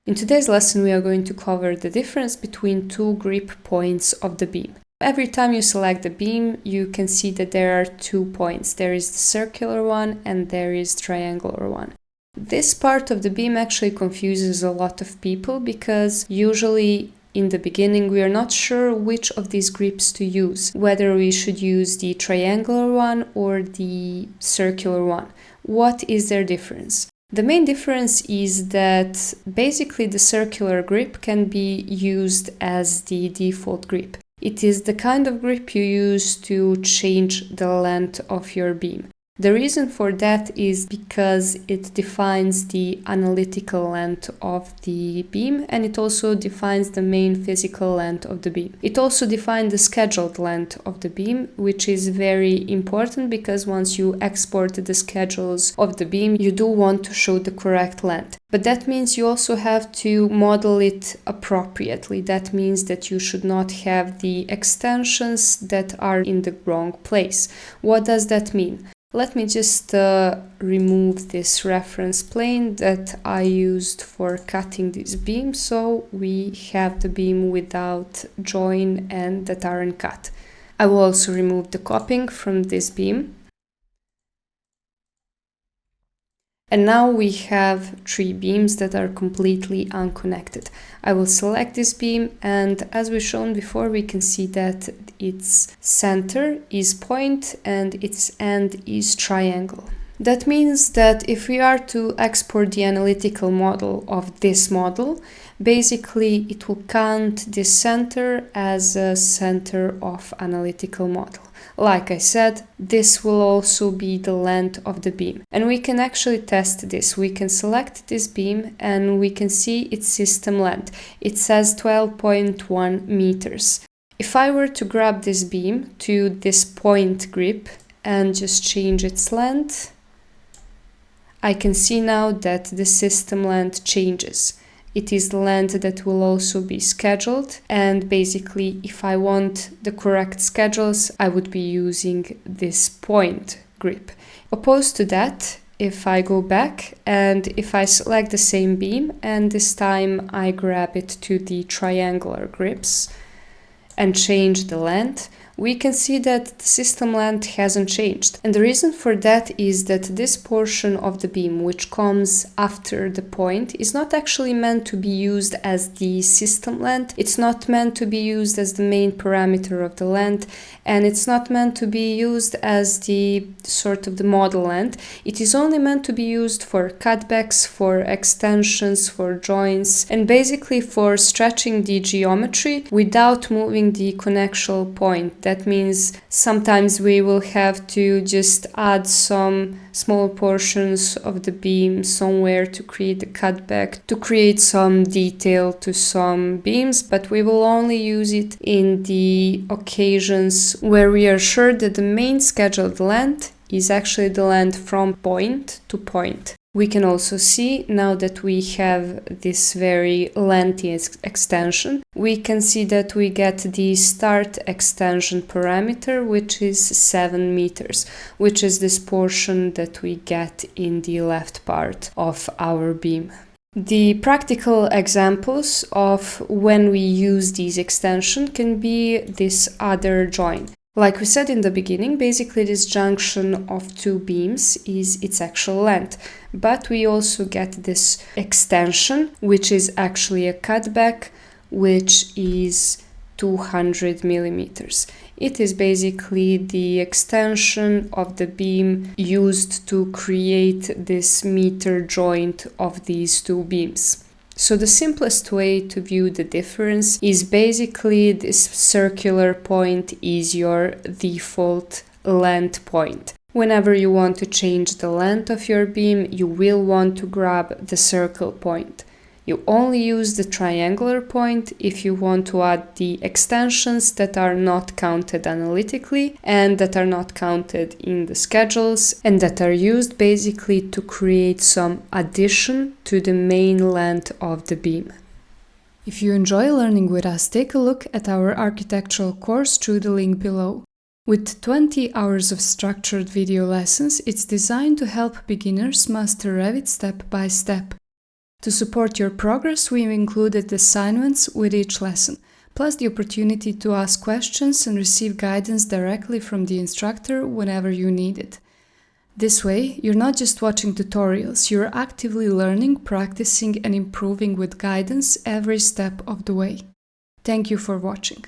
In today's lesson, we are going to cover the difference between two grip points of the beam. Every time you select the beam, you can see that there are 2 points. There is the circular one and there is the triangular one. This part of the beam actually confuses a lot of people because usually in the beginning we are not sure which of these grips to use, whether we should use the triangular one or the circular one. What is their difference? The main difference is that basically the circular grip can be used as the default grip. It is the kind of grip you use to change the length of your beam. The reason for that is because it defines the analytical length of the beam and it also defines the main physical length of the beam. It also defines the scheduled length of the beam, which is very important because once you export the schedules of the beam, you do want to show the correct length. But that means you also have to model it appropriately. That means that you should not have the extensions that are in the wrong place. What does that mean? Let me just remove this reference plane that I used for cutting this beam, so we have the beam without join and that aren't cut. I will also remove the copying from this beam. And now we have 3 beams that are completely unconnected. I will select this beam, and as we've shown before, we can see that its center is point and its end is triangle. That means that if we are to export the analytical model of this model, basically it will count this center as a center of analytical model. Like I said, this will also be the length of the beam. And we can actually test this. We can select this beam and we can see its system length. It says 12.1 meters. If I were to grab this beam to this point grip and just change its length, I can see now that the system length changes. It is the length that will also be scheduled, and basically if I want the correct schedules, I would be using this point grip. Opposed to that, if I go back and if I select the same beam and this time I grab it to the triangular grips and change the length, we can see that the system length hasn't changed. And the reason for that is that this portion of the beam, which comes after the point, is not actually meant to be used as the system length. It's not meant to be used as the main parameter of the length, and it's not meant to be used as the sort of the model length. It is only meant to be used for cutbacks, for extensions, for joints, and basically for stretching the geometry without moving the connectional point. That means sometimes we will have to just add some small portions of the beam somewhere to create a cutback, to create some detail to some beams, but we will only use it in the occasions where we are sure that the main scheduled length is actually the length from point to point. We can also see now that we have this very lengthy extension, we can see that we get the start extension parameter, which is 7 meters, which is this portion that we get in the left part of our beam. The practical examples of when we use these extensions can be this other join. Like we said in the beginning, basically this junction of 2 beams is its actual length, but we also get this extension, which is actually a cutback, which is 200 millimeters. It is basically the extension of the beam used to create this meter joint of these 2 beams. So the simplest way to view the difference is basically this circular point is your default length point. Whenever you want to change the length of your beam, you will want to grab the circle point. You only use the triangular point if you want to add the extensions that are not counted analytically and that are not counted in the schedules and that are used basically to create some addition to the main length of the beam. If you enjoy learning with us, take a look at our architectural course through the link below. With 20 hours of structured video lessons, it's designed to help beginners master Revit step by step. To support your progress, we've included assignments with each lesson, plus the opportunity to ask questions and receive guidance directly from the instructor whenever you need it. This way, you're not just watching tutorials, you're actively learning, practicing, and improving with guidance every step of the way. Thank you for watching.